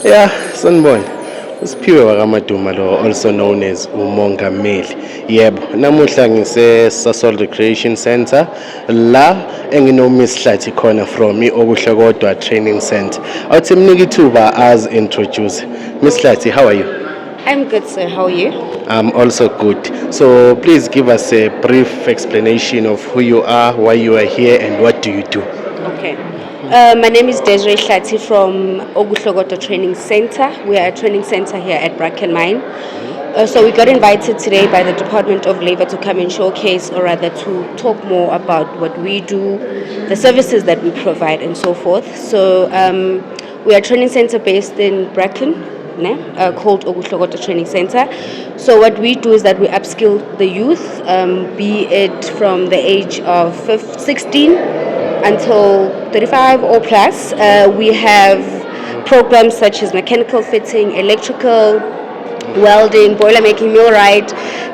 Yeah, sanibona. Usiphiwe wakaMaduma lo, also known as uMongameli. Yebo, namuhla ngise Sasol Recreation Center la engino Ms Hlathi khona from OkuhleKodwa Training Center. Awuthi mnike ithuba as introduce. Ms Hlathi, how are you? I'm good, sir. How are you? I'm also good. So please give us a brief explanation of who you are, why you are here, and what do you do? Okay. My name is Desiree Hlathi from OkuhleKodwa Training Center. We are a training center here at Bracken Mine. So we got invited today by the Department of Labor to come and showcase, or rather to talk more about what we do, the services that we provide, and so forth. So we are a training center based in Bracken, called OkuhleKodwa Training Center. So what we do is that we upskill the youth, be it from the age of 16 until 35 or plus. We have programs such as mechanical fitting, electrical, welding, boiler making, millwright,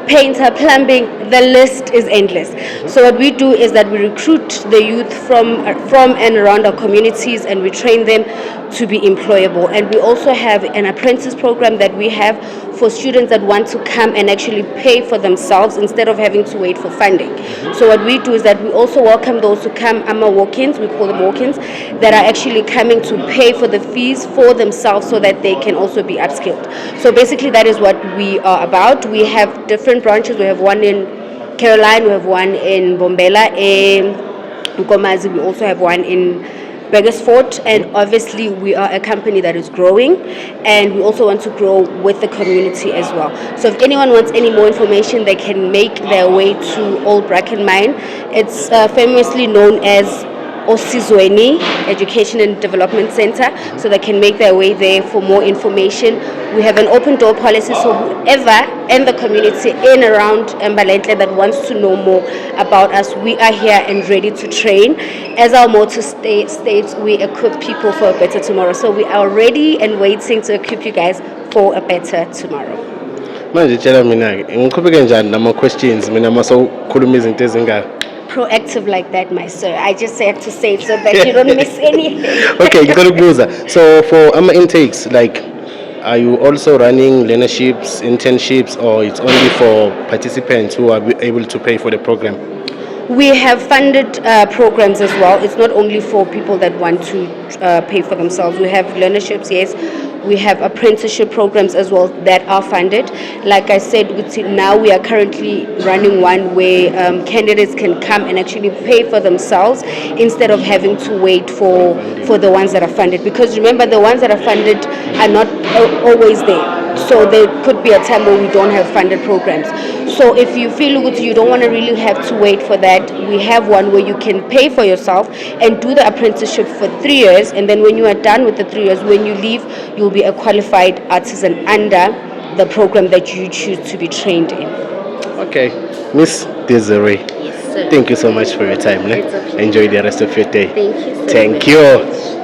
painter, plumbing. The list is endless. So what we do is that we recruit the youth from and around our communities, and we train them to be employable. And we also have an apprentice program that we have for students that want to come and actually pay for themselves instead of having to wait for funding. So what we do is that we also welcome those who come, walk-ins, we call them walk-ins, that are actually coming to pay for the fees for themselves so that they can also be upskilled. So basically that is what we are about. We have different branches. We have one in Caroline, we have one in Bombela, in Nkomazi, we also have one in Begersfort, and obviously we are a company that is growing, and we also want to grow with the community as well. So if anyone wants any more information, they can make their way to Old Bracken Mine. It's famously known as Osizweni Education and Development Center, so they can make their way there for more information. We have an open door policy, so whoever in the community in around Embalenhle that wants to know more about us, we are here and ready to train. As our motto states, we equip people for a better tomorrow. So we are ready and waiting to equip you guys for a better tomorrow. Manje tshela mina-ke ngiqhubeke njani nama-questions mina masokhuluma izinto ezingaka. Proactive like that, my sir. I just have to say it so that you don't miss anything. Okay, ngikubuza. So for intakes, like, are you also running learnerships, internships, or it's only for participants who are able to pay for the program? We have funded programs as well. It's not only for people that want to pay for themselves. We have learnerships, yes. We have apprenticeship programs as well that are funded. Like I said, now we are currently running one where candidates can come and actually pay for themselves instead of having to wait for the ones that are funded. Because remember, the ones that are funded are not always there. So there could be a time where we don't have funded programs. So if you feel good, you don't want to really have to wait for that, we have one where you can pay for yourself and do the apprenticeship for 3 years, and then when you are done with the 3 years, when you leave, you'll be a qualified artisan under the program that you choose to be trained in. Okay, Ms Desiree. Yes, sir. Thank you so much for your time. It's okay. Enjoy the rest of your day. Thank you, sir. Thank you.